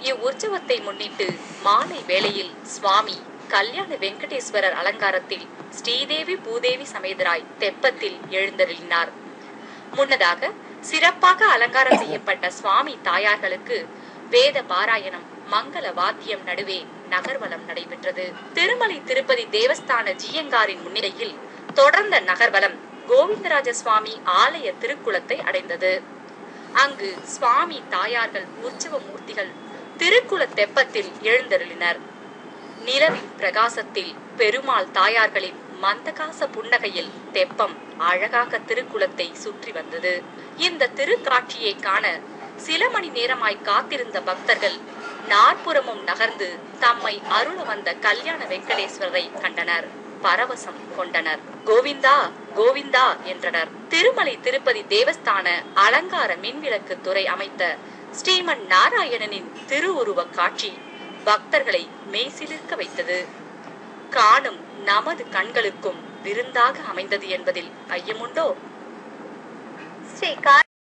இவ்வுற்சவத்தை முன்னிட்டு மாலை வேளையில் சுவாமி கல்யாண வெங்கடேஸ்வரர் அலங்காரத்தில் ஸ்ரீதேவி பூதேவி சமேதராய் தெப்பத்தில் எழுந்தருளினார். முன்னதாக சிறப்பாக அலங்காரம் செய்யப்பட்ட சுவாமி தாயார்களுக்கு வேத பாராயணம் மங்கள வாத்தியம் நடுவே நகர்வலம் நடைபெற்றது. திருமலை திருப்பதி தேவஸ்தான ஜீயங்காரின் முன்னிலையில் தொடர்ந்த நகர்வலம் கோவிந்தராஜ சுவாமி ஆலய திருக்குளத்தை அடைந்தது. அங்கு சுவாமி தாயார்கள் உற்சவ மூர்த்திகள் திருக்குள தெப்பத்தில் எழுந்தருளினர். நிலவின் பிரகாசத்தில் பெருமாள் தாயார்களின் மந்தகாச புன்னகையில் தெப்பம் அழகாக திருக்குளத்தை சுற்றி வந்தது. இந்த திருக்காட்சியை காண சில மணி நேரமாய் காத்திருந்த பக்தர்கள் நாற்புறமும் நகர்ந்து தம்மை அருள வந்த கல்யாண வெங்கடேஸ்வரரை கண்டனர். பரவசம் கொண்டனர். கோவிந்தா கோவிந்தா என்றனர். திருமலை திருப்பதி தேவஸ்தான அலங்கார மின்விளக்கு துறை அமைத்த ஸ்ரீமன் நாராயணனின் திருவுருவ காட்சி பக்தர்களை மெய்சிலிர்க்க வைத்தது. காணும் நமது கண்களுக்கும் விருந்தாக அமைந்தது என்பதில் ஐயமுண்டோ?